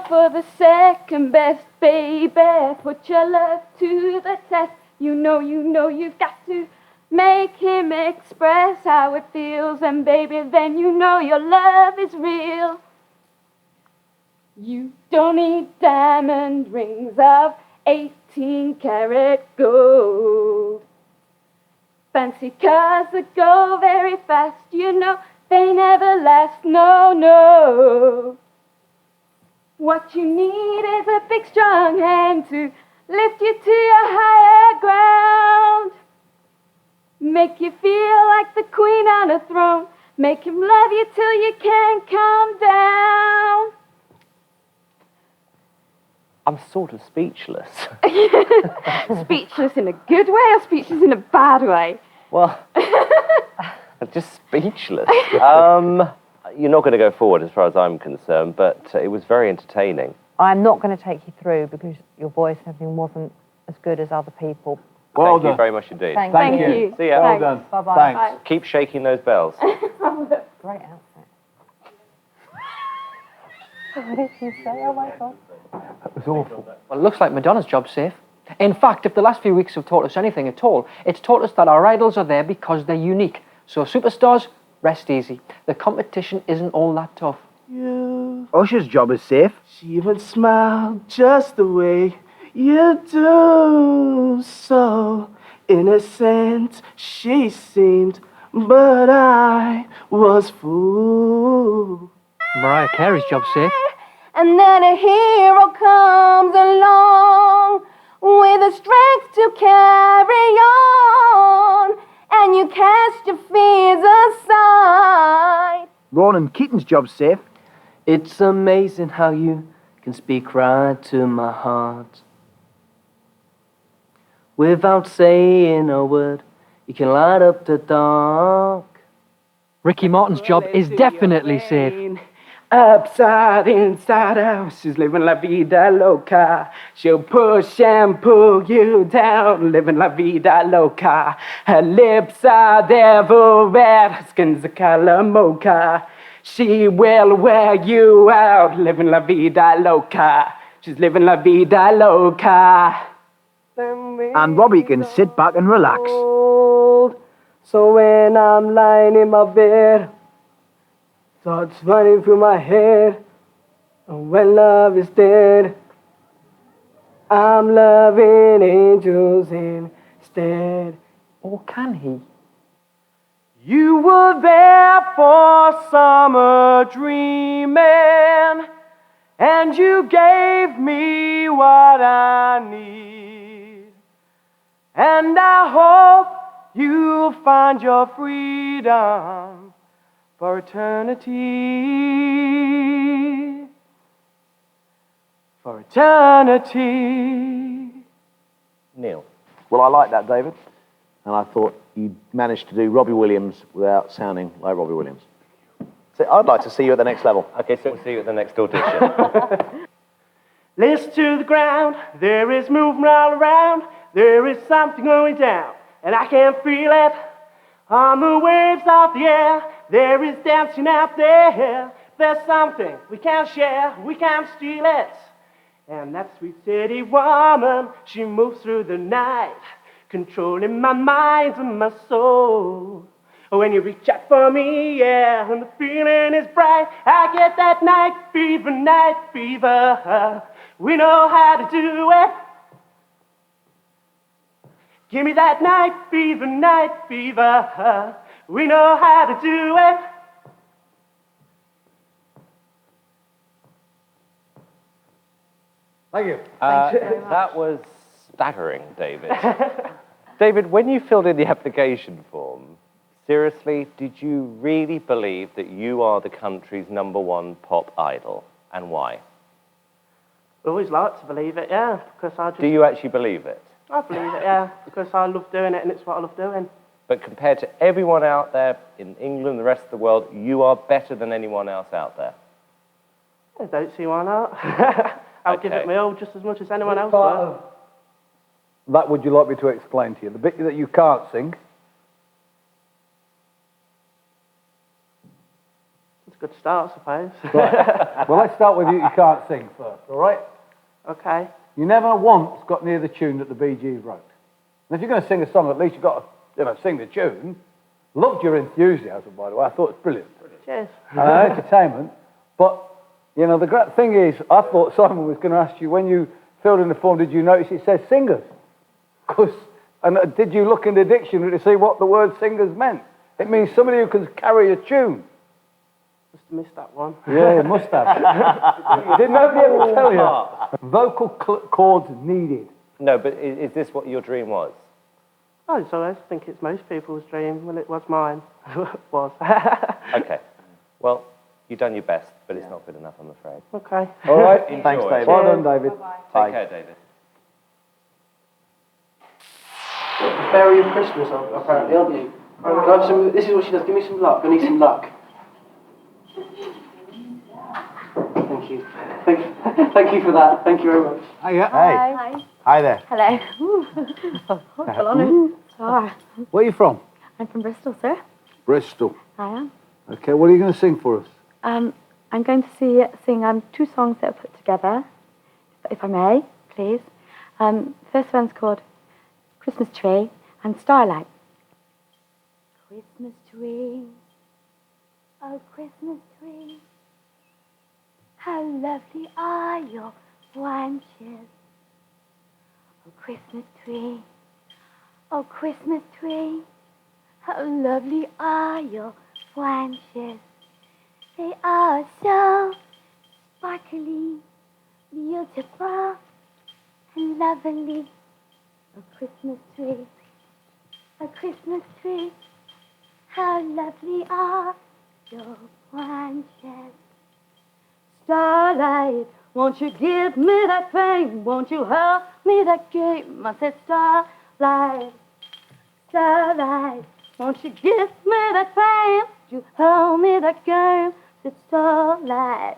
for the second best, baby. Put your love to the test. You know you've got to make him express how it feels. And baby, then you know your love is real. You don't need diamond rings of 18-karat gold. Fancy cars that go very fast, you know they never last, no, no. What you need is a big strong hand to lift you to your higher ground. Make you feel like the queen on a throne. Make him love you till you can't calm down. I'm sort of speechless. Speechless in a good way or speechless in a bad way? Well, just speechless. You're not going to go forward as far as I'm concerned, but it was very entertaining. I'm not going to take you through because your voice and everything wasn't as good as other people. Well Thank you very much indeed. Thank you. See ya. Well done. Bye-bye. Thanks. Bye. Keep shaking those bells. Great outfit. What did you say? Oh my God. It was awful. Well, it looks like Madonna's job's safe. In fact, if the last few weeks have taught us anything at all, it's taught us that our idols are there because they're unique. So superstars, rest easy. The competition isn't all that tough. Usher's job is safe. She even smiled just the way you do. So innocent she seemed, but I was fooled. Mariah Carey's job's safe. And then a hero comes along with the strength to carry on, and you cast your fears aside. Ronan Keaton's job's safe. It's amazing how you can speak right to my heart. Without saying a word, you can light up the dark. Ricky Martin's job is definitely safe. Upside, inside out, she's living la vida loca. She'll push and pull you down, living la vida loca. Her lips are devil red, her skin's a color mocha. She will wear you out, living la vida loca. She's living la vida loca. And Robbie can sit back and relax. So when I'm lying in my bed, thoughts running through my head, and when love is dead, I'm loving angels instead. Or can he? You were there for summer dreaming, and you gave me what I need. And I hope you'll find your freedom for eternity. For eternity. Neil. Well, I like that, David. And I thought you managed to do Robbie Williams without sounding like Robbie Williams. So I'd like to see you at the next level. Okay, so we'll see you at the next audition. Listen to the ground, there is movement all around. There is something going down, and I can feel it. On the waves of the air, there is dancing out there. There's something we can't share, we can't steal it. And that sweet city woman, she moves through the night, controlling my mind and my soul. When you reach out for me, yeah, and the feeling is bright, I get that night fever, night fever. We know how to do it. Give me that night fever, night fever. We know how to do it. Thank you. That was staggering, David. David, when you filled in the application form, seriously, did you really believe that you are the country's #1 pop idol? And why? I always like to believe it, yeah, because I just... Do you actually believe it? I believe it, yeah, because I love doing it and it's what I love doing. But compared to everyone out there in England, the rest of the world, you are better than anyone else out there. I don't see why not. I'll give it my all just as much as anyone else Part will. of that would you like me to explain to you? The bit that you can't sing? It's Good start, I suppose. Right. Well, let's start with you can't sing first, all right? Okay. You never once got near the tune that the Bee Gees wrote. And if you're going to sing a song, at least you've got to, sing the tune. Loved your enthusiasm, by the way. I thought it was brilliant. Cheers. Entertainment. But, the great thing is, I thought Simon was going to ask you, when you filled in the form, did you notice it says singers? And did you look in the dictionary to see what the word singers meant? It means somebody who can carry a tune. Must have missed that one. Yeah, it must have. Did nobody ever tell you? Vocal chords needed. No, but is this what your dream was? Oh, so I think it's most people's dream. Well, it was mine. was. Okay. Well, you've done your best, but it's not good enough, I'm afraid. Okay. All right. Thanks, David. Well done, David. Take care, David. Fairy of Christmas, apparently, aren't you? Can I have some, this is what she does. Give me some luck. I need some luck. Thank you. Thank you for that. Thank you very much. Hiya. Hey. Hi there. Hello. Full honour. Star. Where are you from? I'm from Bristol, sir. Bristol. I am. Okay, what are you going to sing for us? I'm going to sing 2 songs that are put together, if I may, please. First one's called Christmas Tree and Starlight. Christmas tree, oh Christmas tree, how lovely are your branches. Oh Christmas tree, how lovely are your branches. They are so sparkly, beautiful, and lovely. Oh Christmas tree, how lovely are your branches. Starlight, won't you give me that fame? Won't you help me that game? I said starlight, won't you give me that fame? Won't you help me that game? I said starlight,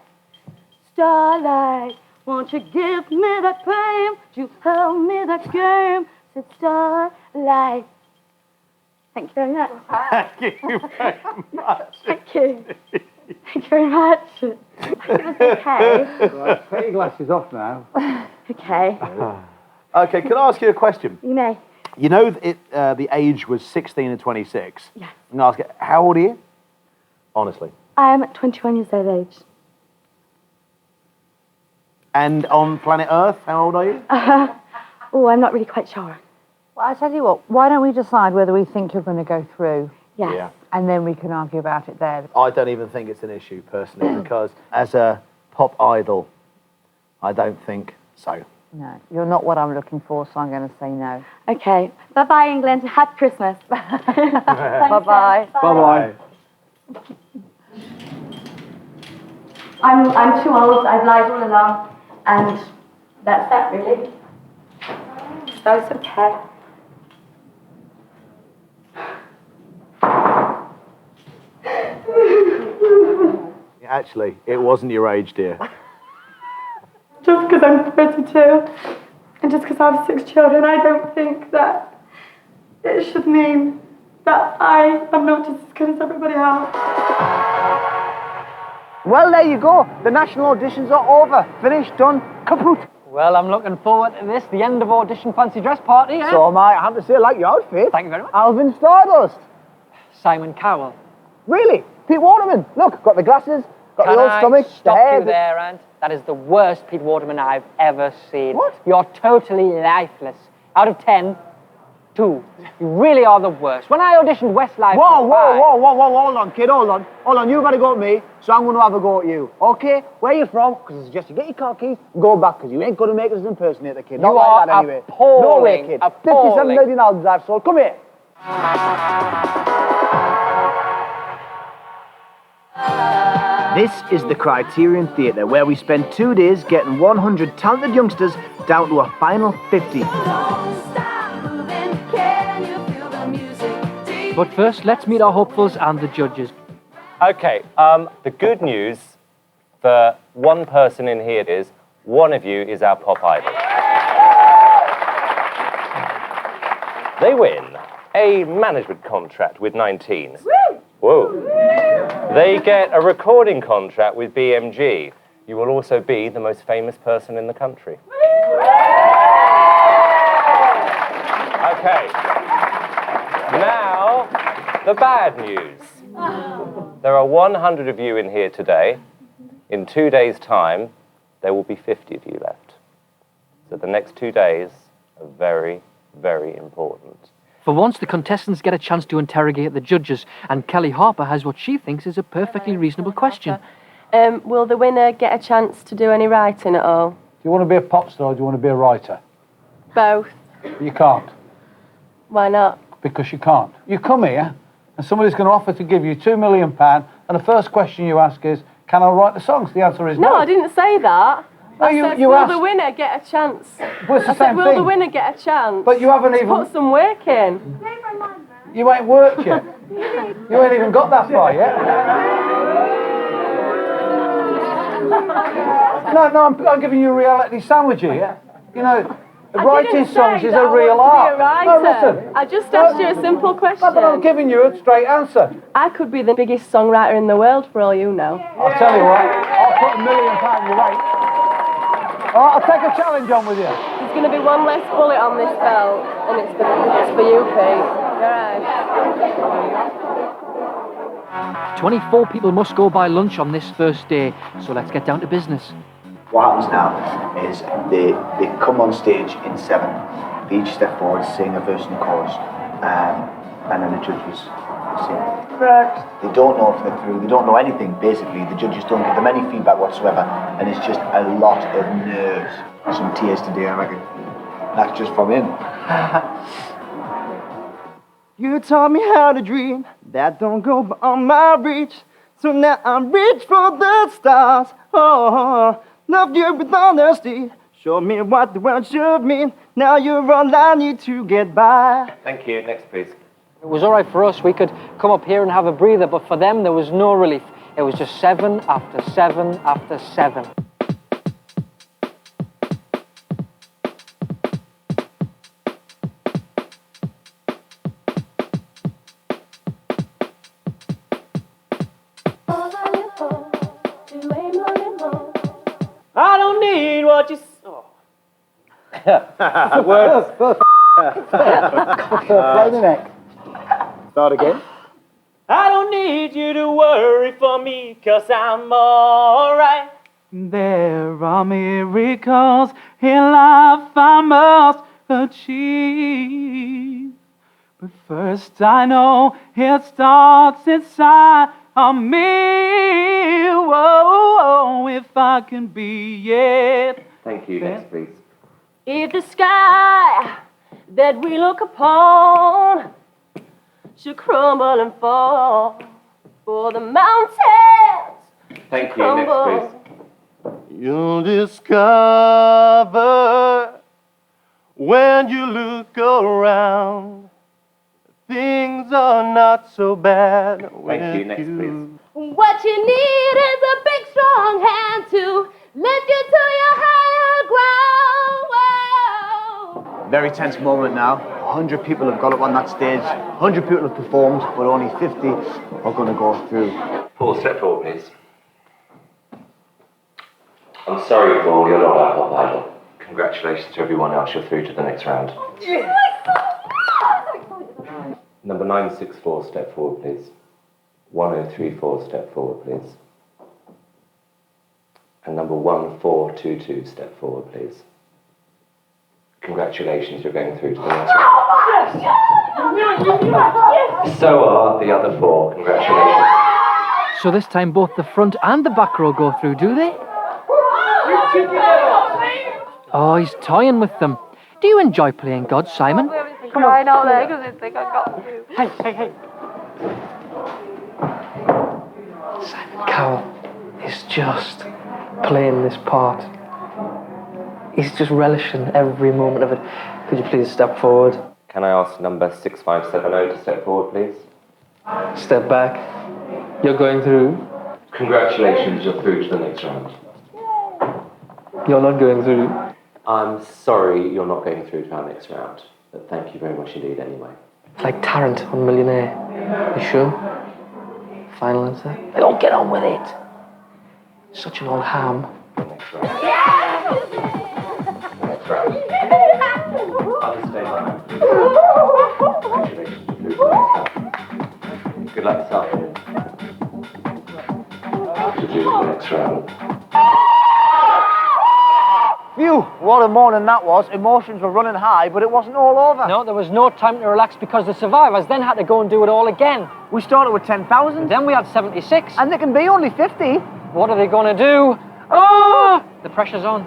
won't you give me that fame? Won't you help me that game? I said starlight. Thank you very much. Thank you very much. Thank you. Thank you very much. It was okay. Right, take your glasses off now. Okay. Okay, can I ask you a question? You may. You know the age was 16 and 26? Yes. I'm going to ask you, how old are you? Honestly. I'm 21 years of age. And on planet Earth, how old are you? Oh, I'm not really quite sure. Well, I tell you what, why don't we decide whether we think you're going to go through, Yes. Yeah. and then we can argue about it there. I don't even think it's an issue, personally, because as a pop idol, I don't think so. No, you're not what I'm looking for, so I'm going to say no. Okay. Bye-bye, England. Happy Christmas. Bye-bye. Bye-bye. I'm too old. I've lied all along. And that's that, really. So it's okay. Actually, it wasn't your age, dear. Just because I'm 32 and just because I have 6 children, I don't think that it should mean that I am not just as good as everybody else. Well, there you go. The national auditions are over. Finished, done, kaput. Well, I'm looking forward to this, the end of audition fancy dress party, eh? So am I. I have to say, I like your outfit. Thank you very much. Alvin Stardust. Simon Cowell. Really? Pete Waterman. Look, got the glasses, got the old stomach, the stop hair. you there, Ant? That is the worst Pete Waterman I've ever seen. What? You're totally lifeless. Out of 10, 2. You really are the worst. When I auditioned Westlife... Whoa, hold on, kid, hold on. You've got to go at me, so I'm going to have a go at you. Okay? Where you from? Because it's just you get your car keys and go back, because you ain't going to make us impersonate the kid. Not You like are that anyway. appalling, No way, kid. 57 appalling. million albums I've sold. Come here. This is the Criterion Theatre, where we spend 2 days getting 100 talented youngsters down to a final 50. But first, let's meet our hopefuls and the judges. Okay, the good news for one person in here is one of you is our pop idol. They win a management contract with 19. Whoa. They get a recording contract with BMG. You will also be the most famous person in the country. Okay. Now, the bad news. There are 100 of you in here today. In 2 days' time, there will be 50 of you left. So the next 2 days are very, very important. For once, the contestants get a chance to interrogate the judges, and Kelly Harper has what she thinks is a perfectly reasonable question. Will the winner get a chance to do any writing at all? Do you want to be a pop star or do you want to be a writer? Both. You can't. Why not? Because you can't. You come here and somebody's going to offer to give you £2 million, and the first question you ask is, can I write the songs? The answer is no. No, I didn't say that. No, I said, will the winner get a chance? Well, it's the I said, same will thing. the winner get a chance? But you haven't even... Put some work in. You ain't worked yet. You ain't even got that far yet. No, I'm giving you a reality sandwich here. You know, writing songs is a real art. No, listen. I just asked you a simple question. No, but I'm giving you a straight answer. I could be the biggest songwriter in the world for all you know. I'll tell you what, I'll put £1 million your weight. All right, I'll take a challenge on with you. There's going to be one less bullet on this belt, and it's for you, Pete. You're right. 24 people must go by lunch on this first day, so let's get down to business. What happens now is they come on stage in 7. They each step forward, sing a verse and a chorus, and then the judges sing. They don't know if they're through, they don't know anything, basically. The judges don't give them any feedback whatsoever, and it's just a lot of nerves. Some tears today, I reckon. That's just from him. You taught me how to dream, that don't go beyond my reach. So now I reach for the stars. Oh, loved you with honesty. Show me what the world should mean. Now you're all I need to get by. Thank you. Next, please. It was all right for us. We could come up here and have a breather, but for them, there was no relief. It was just 7 after 7 after 7. I don't need what you saw. Play the neck. Start again. I don't need you to worry for me, 'cause I'm alright. There are miracles in life I must achieve. But first I know it starts inside of me. Whoa, if I can be it. Thank you. Next, please. If the sky that we look upon should crumble and fall, for the mountains Thank you. crumble. Next, please. You'll discover when you look around, things are not so bad. Thank you. Next, please. What you need is a big, strong hand to lift you to your higher ground. Whoa. Very tense moment now. 100 people have got up on that stage. 100 people have performed, but only 50 are going to go through. Paul, step forward, please. I'm sorry, Paul, you're not our top idol. Congratulations to everyone else, you're through to the next round. Number 964, step forward, please. 1034, step forward, please. And number 1422, step forward, please. Congratulations, you're going through to the next round. So are the other 4. Congratulations. So this time both the front and the back row go through, do they? Oh, he's toying with them. Do you enjoy playing God, Simon? Crying out there because they think I got you. Hey. Simon Cowell is just playing this part. He's just relishing every moment of it. Could you please step forward? Can I ask number 6570 to step forward, please? Step back. You're going through. Congratulations, you're through to the next round. You're not going through. I'm sorry you're not going through to our next round, but thank you very much indeed anyway. Like Tarrant on Millionaire. You sure? Final answer? Oh, get on with it. Such an old ham. Good luck this afternoon. Next round. Phew, what a morning that was. Emotions were running high, but it wasn't all over. No, there was no time to relax because the survivors then had to go and do it all again. We started with 10,000. Then we had 76. And they can be only 50. What are they going to do? Oh! The pressure's on.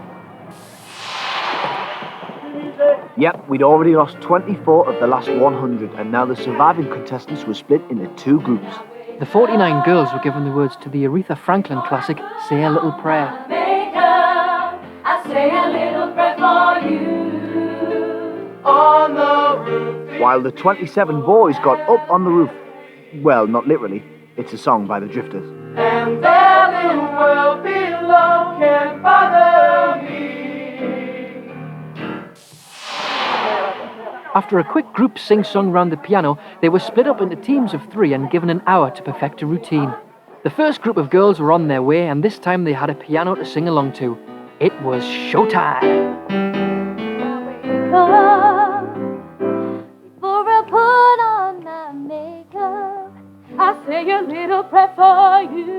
Yep, we'd already lost 24 of the last 100, and now the surviving contestants were split into 2 groups. The 49 girls were given the words to the Aretha Franklin classic, Say a Little Prayer. I say a little prayer for you on the roof. While the 27 boys got up on the roof. Well, not literally. It's a song by the Drifters. And there the world below can't bother me. After a quick group sing-song round the piano, they were split up into teams of 3 and given an hour to perfect a routine. The first group of girls were on their way, and this time they had a piano to sing along to. It was showtime. Before I put on my makeup, I say a little prayer for you.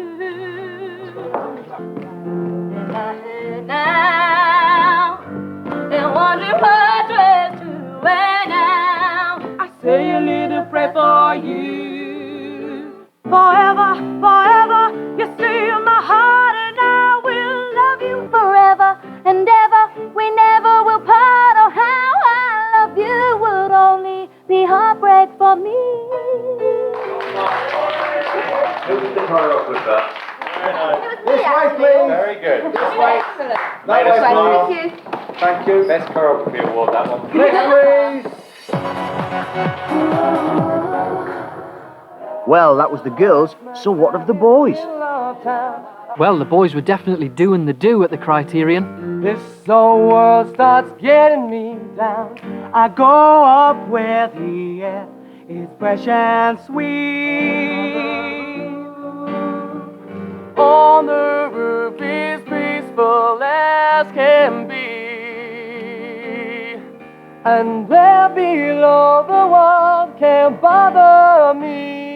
In my head now, and wondering what dress to wear now. I say a little prayer for you. Forever, forever, you see in my heart, and I will love you forever and ever. We never will part. Oh, how I love you would only be heartbreak for me. Who was the choreographer? This way, please. Very good. This way. Made us smile. Thank you. Thank you. Best choreography award, that one. Next, please. Well, that was the girls, so what of the boys? Well, the boys were definitely doing the do at the Criterion. This whole world starts getting me down. I go up where the air is fresh and sweet. On the roof is peaceful as can be. And there below the world can't bother me.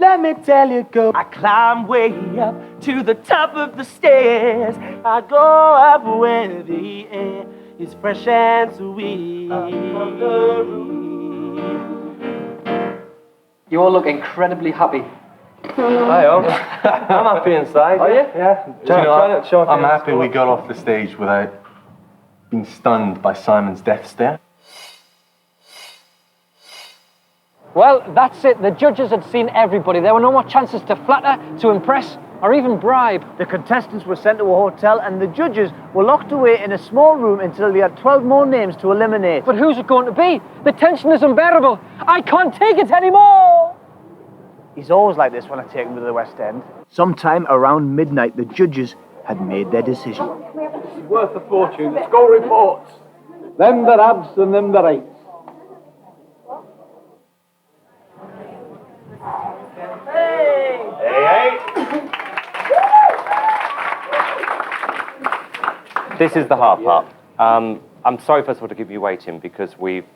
Let me tell you, girl, I climb way up to the top of the stairs. I go up where the air is fresh and sweet. You all look incredibly happy. I am. I'm happy inside. Are you? Yeah. I'm happy we got off the stage without being stunned by Simon's death stare. Well, that's it. The judges had seen everybody. There were no more chances to flatter, to impress, or even bribe. The contestants were sent to a hotel, and the judges were locked away in a small room until they had 12 more names to eliminate. But who's it going to be? The tension is unbearable. I can't take it anymore. He's always like this when I take him to the West End. Sometime around midnight, the judges had made their decision. It's worth a fortune. The score reports. Them that abs and them that ain't. This is the hard part. I'm sorry, first of all, to keep you waiting because we've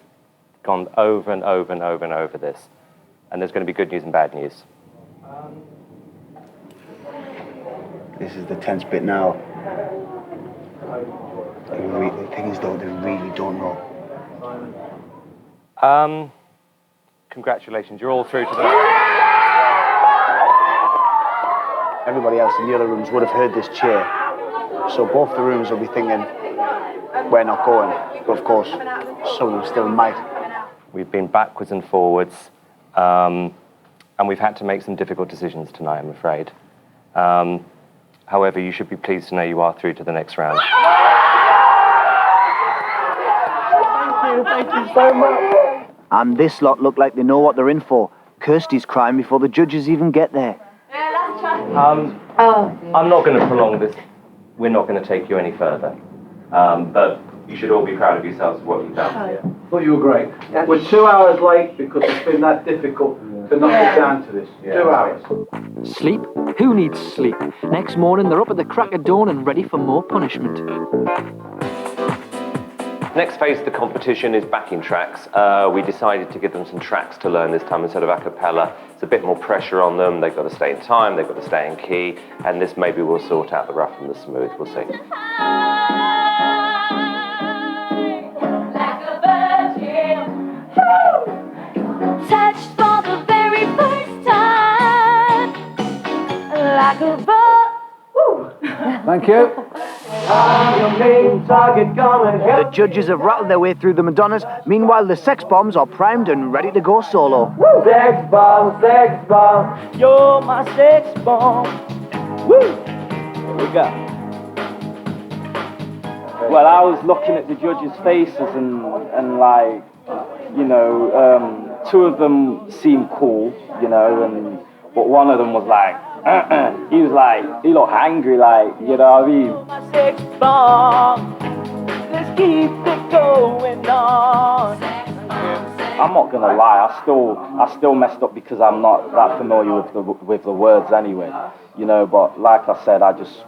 gone over and over and over and over this. And there's going to be good news and bad news. This is the tense bit now. The thing is, though, they really don't know. Congratulations, you're all through to the... Everybody else in the other rooms would have heard this cheer. So both the rooms will be thinking, we're not going. But of course, some of them still might. We've been backwards and forwards, and we've had to make some difficult decisions tonight, I'm afraid. However, you should be pleased to know you are through to the next round. Thank you so much. And this lot look like they know what they're in for. Kirsty's crying before the judges even get there. I'm not going to prolong this. We're not going to take you any further. But you should all be proud of yourselves for what you've done. Thought you were great. We're 2 hours late because it's been that difficult to knock it down to this. 2 hours. Sleep? Who needs sleep? Next morning, they're up at the crack of dawn and ready for more punishment. Next phase of the competition is backing tracks. We decided to give them some tracks to learn this time instead of a cappella. It's a bit more pressure on them. They've got to stay in time, they've got to stay in key, and this maybe will sort out the rough and the smooth. We'll see. Touched for the very first time, like a bird. Thank you. The judges have rattled their way through the Madonnas. Meanwhile, the sex bombs are primed and ready to go solo. Sex bomb, you're my sex bomb. Woo! Here we go. Well, I was looking at the judges' faces and like, you know, 2 of them seemed cool, you know, but one of them was like, he was like, he looked angry, like, you know what I mean? My sex bomb, let's keep it going on. I'm not gonna lie, I still messed up because I'm not that familiar with the words anyway, you know. But like I said, I just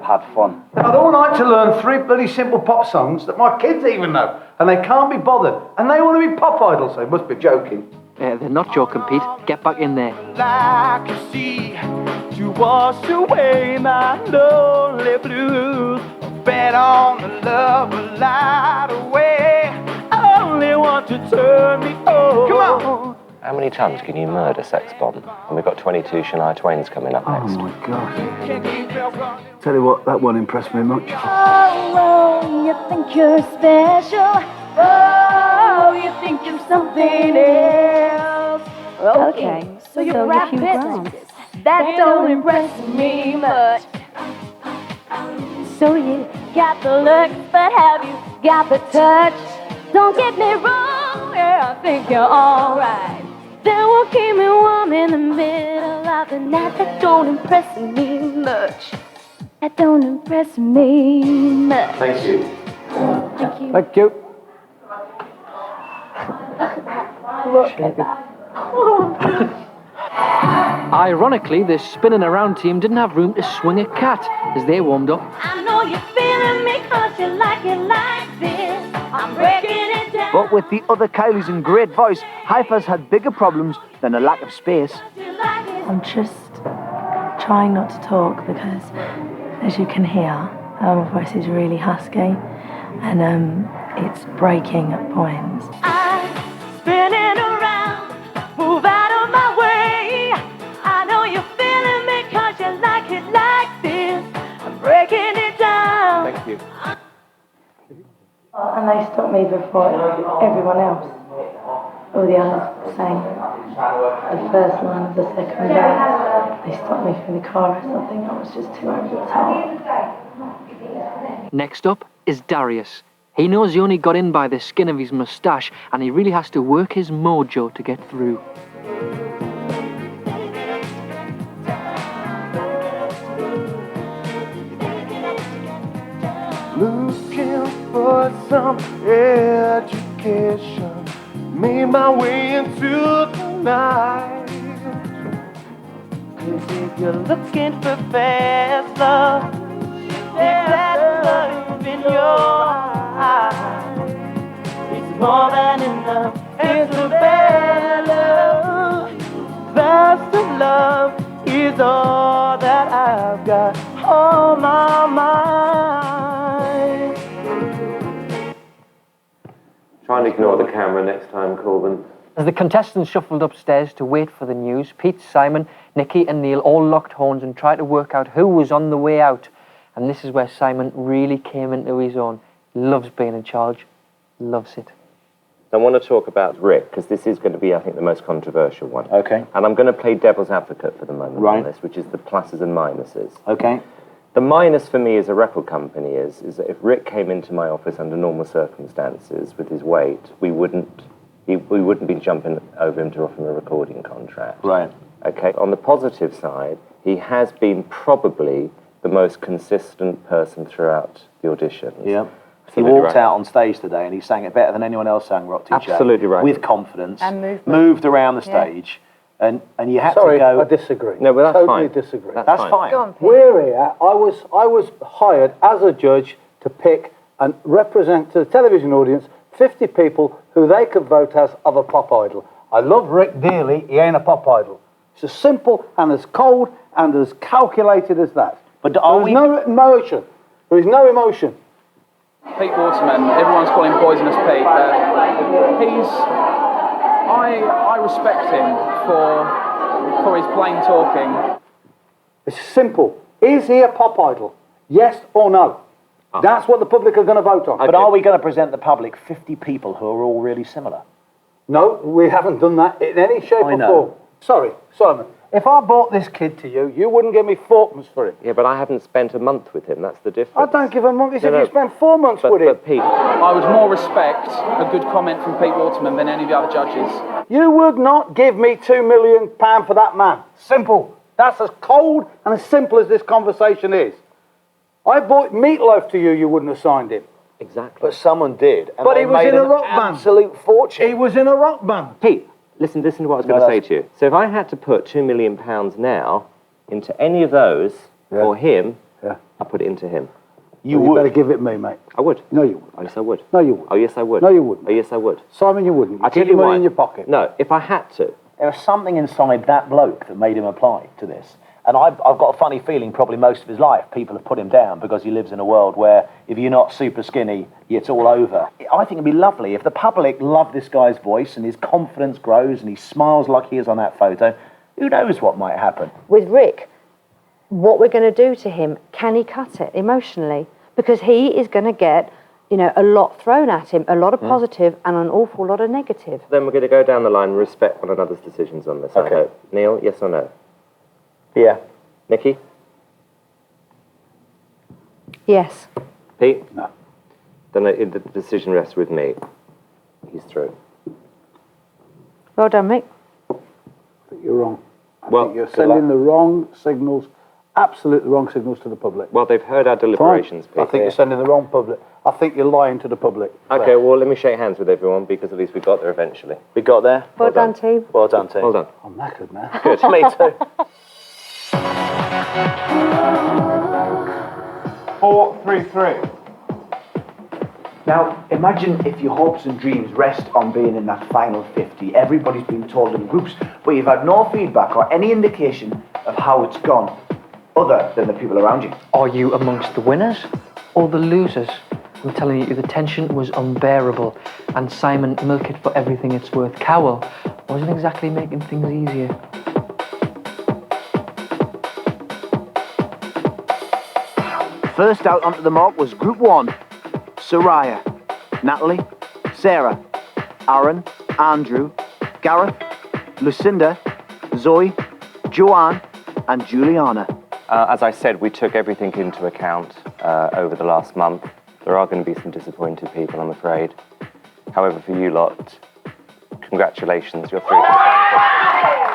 had fun. I'd all like to learn 3 bloody simple pop songs that my kids even know, and they can't be bothered, and they want to be pop idols. They must be joking. They're not joking, Pete. Get back in there. Like a sea to wash away my lonely blues. Bet on the love will light away. I only want to turn me on. Come on. How many times can you murder Sex Bomb? And we've got 22 Shania Twains coming up next. Oh my gosh. Tell you what, that won't impress me much. Oh, you think you're special. Oh, you think you're something else. Okay, so you're Brad Pitt. That don't impress me much. So you got the looks, but have you got the touch? Don't get me wrong, yeah, I think you're alright. Then we'll keep me warm in the middle of the night. That don't impress me much. That don't impress me much. Thank you. Thank you. Thank you. Look at that. Ironically, the spinning around team didn't have room to swing a cat as they warmed up. I know you're feeling me 'cause you like it like this. I'm breaking it down. But with the other Kylie's and great voice, Haifa's had bigger problems than a lack of space. I'm just trying not to talk because, as you can hear, my voice is really husky and it's breaking at points. I'm spinning around, move out of my way. I know you're feeling me 'cause you like it like this. I'm breaking it down. Thank you. And they stopped me before everyone else. All the others sang the first line of the second verse. They stopped me for the chorus. I think I was just too over the top. Next up is Darius. He knows he only got in by the skin of his moustache, and he really has to work his mojo to get through. Looking for some education, made my way into the night. 'Cause if you're looking for fast love, if that love in your eyes, it's more than enough. It's a bad love. Fast love is all that I've got on my mind. Try and ignore the camera next time, Corbin. As the contestants shuffled upstairs to wait for the news, Pete, Simon, Nicky and Neil all locked horns and tried to work out who was on the way out. And this is where Simon really came into his own. Loves being in charge. Loves it. I want to talk about Rick, because this is going to be, I think, the most controversial one. Okay. And I'm going to play devil's advocate for the moment Right. on this, which is the pluses and minuses. Okay. The minus for me as a record company is that if Rick came into my office under normal circumstances with his weight, we wouldn't be jumping over him to offer him a recording contract. Right. Okay. On the positive side, he has been probably the most consistent person throughout the auditions. Yeah. He Absolutely walked right. out on stage today and he sang it better than anyone else sang Rock Teacher. Absolutely right. With confidence. And movement. Moved around the stage. And you had Sorry, to go. I disagree. No, but that's totally fine. disagree. That's fine. Go on, Pete. We're here. I was hired as a judge to pick and represent to the television audience 50 people who they could vote as of a pop idol. I love Rick dearly. He ain't a pop idol. It's as simple and as cold and as calculated as that. But There is no emotion. There is no emotion. Pete Waterman, everyone's calling him Poisonous Pete. I respect him for his plain talking. It's simple. Is he a pop idol? Yes or no? That's what the public are going to vote on. But are we going to present the public 50 people who are all really similar? No, we haven't done that in any shape or form. Sorry, Simon. If I bought this kid to you, you wouldn't give me fourpence for him. Yeah, but I haven't spent a month with him. That's the difference. I don't give a month. He said No, you spent 4 months with him. But Pete, I would more respect a good comment from Pete Waterman than any of the other judges. You would not give me £2 million for that man. Simple. That's as cold and as simple as this conversation is. I bought Meatloaf to you, you wouldn't have signed him. exactly. But someone did. And But they he was made in a an rock band. absolute fortune. He was in a rock band. Pete, listen to what I was going to say to you. So if I had to put £2 million now into any of those for him, I put it into him. You better give it me, mate. I would. No, you would. Oh, yes, I would. No, you would. Oh, yes, I would. No, you wouldn't. Oh, yes, I would. Simon, you wouldn't. I tell Keep you your money why. in your pocket. No, if I had to. There was something inside that bloke that made him apply to this. And I've got a funny feeling probably most of his life people have put him down because he lives in a world where if you're not super skinny, it's all over. I think it'd be lovely if the public loved this guy's voice and his confidence grows and he smiles like he is on that photo. Who knows what might happen? With Rick, what we're going to do to him, can he cut it emotionally? Because he is going to get, a lot thrown at him, a lot of positive and an awful lot of negative. Then we're going to go down the line and respect one another's decisions on this. I hope. Neil, yes or no? Yeah. Nicky? Yes. Pete? No. Then the decision rests with me. He's through. Well done, Mick. I think you're wrong. I Well, think you're good sending luck. the wrong signals, absolutely wrong signals to the public. Well, they've heard our deliberations, Pete. I think you're sending the wrong public. I think you're lying to the public. Okay, well, let me shake hands with everyone because at least we got there eventually. We got there. Well done, team. Well done, team. Well done. I'm knackered now. Good. Me too. 4-3-3. Now, imagine if your hopes and dreams rest on being in that final 50. Everybody's been told in groups, but you've had no feedback or any indication of how it's gone, other than the people around you. Are you amongst the winners or the losers? I'm telling you, the tension was unbearable, and Simon, milk it for everything it's worth. Cowell wasn't exactly making things easier. First out onto the mark was Group 1. Soraya, Natalie, Sarah, Aaron, Andrew, Gareth, Lucinda, Zoe, Joanne, and Juliana. As I said, we took everything into account over the last month. There are going to be some disappointed people, I'm afraid. However, for you lot, congratulations, you're through to the final.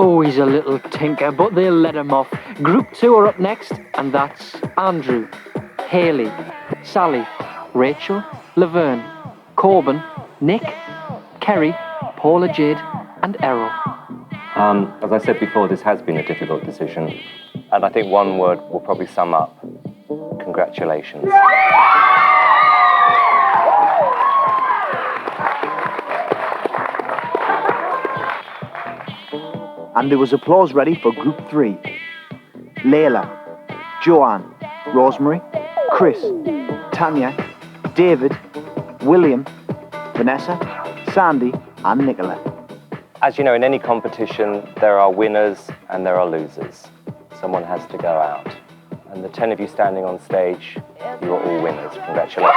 Oh, he's a little tinker, but they'll let him off. Group 2 are up next, and that's Andrew, Hayley, Sally, Rachel, Laverne, Corbin, Nick, Kerry, Paula Jade, and Errol. As I said before, this has been a difficult decision, and I think one word will probably sum up. Congratulations. And there was applause ready for Group 3. Layla, Joanne, Rosemary, Chris, Tanya, David, William, Vanessa, Sandy, and Nicola. As you know, in any competition, there are winners and there are losers. Someone has to go out. And the 10 of you standing on stage, you are all winners. Congratulations.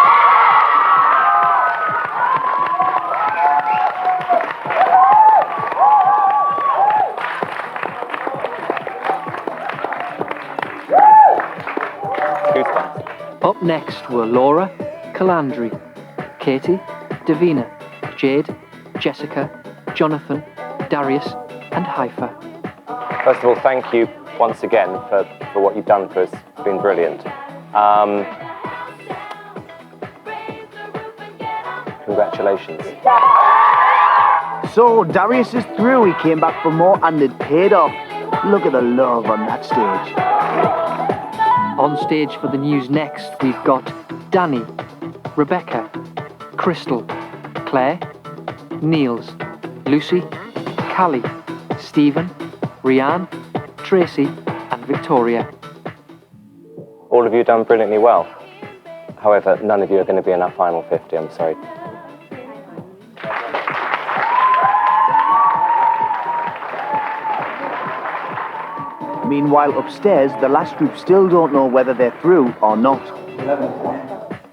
Up next were Laura, Calandri, Katie, Davina, Jade, Jessica, Jonathan, Darius, and Haifa. First of all, thank you once again for what you've done for us. It's been brilliant. Congratulations. So, Darius is through. He came back for more and it paid off. Look at the love on that stage. On stage for the news next, we've got Danny, Rebecca, Crystal, Claire, Niels, Lucy, Callie, Stephen, Rianne, Tracy, and Victoria. All of you have done brilliantly well. However, none of you are going to be in our final 50, I'm sorry. Meanwhile, upstairs, the last group still don't know whether they're through or not.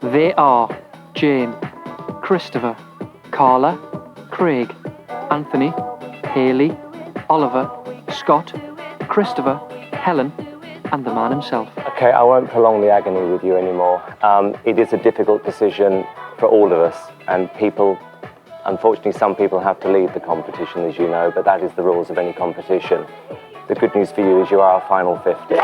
They are Jane, Christopher, Carla, Craig, Anthony, Haley, Oliver, Scott, Christopher, Helen, and the man himself. Okay, I won't prolong the agony with you anymore. It is a difficult decision for all of us, and people, unfortunately, some people have to leave the competition, as you know, but that is the rules of any competition. The good news for you is you are our final 50.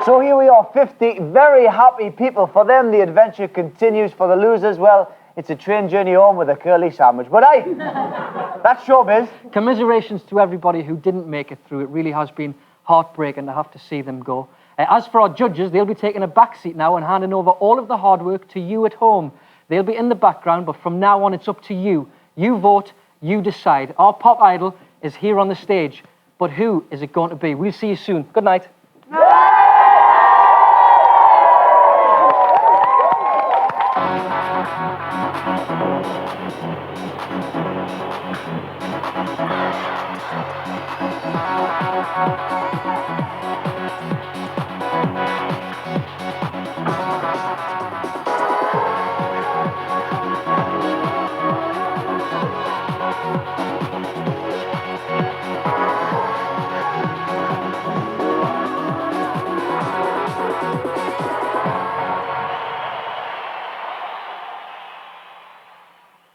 So here we are, 50 very happy people. For them, the adventure continues. For the losers, well, it's a train journey home with a curly sandwich. But hey, that's showbiz. Commiserations to everybody who didn't make it through. It really has been heartbreaking to have to see them go. As for our judges, they'll be taking a back seat now and handing over all of the hard work to you at home. They'll be in the background, but from now on, it's up to you. You vote, you decide. Our pop idol is here on the stage, but who is it going to be? We'll see you soon. Good night.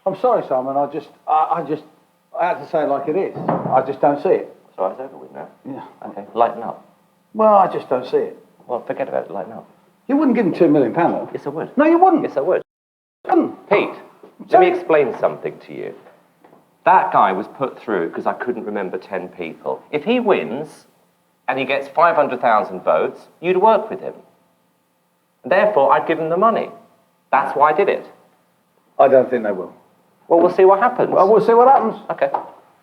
I'm sorry, Simon. I had to say it like it is. I just don't see it. So it's over with now? Yeah. Okay, lighten up. Well, I just don't see it. Well, forget about it, lighten up. You wouldn't give him £2 million, though. Yes, I would. No, you wouldn't. Yes, I would. Wouldn't. Pete, let me explain something to you. That guy was put through because I couldn't remember 10 people. If he wins and he gets 500,000 votes, you'd work with him. And therefore, I'd give him the money. That's why I did it. I don't think they will. Well, we'll see what happens. Well, we'll see what happens. Okay.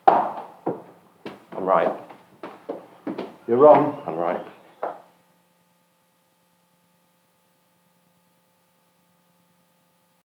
I'm right. You're wrong. I'm right.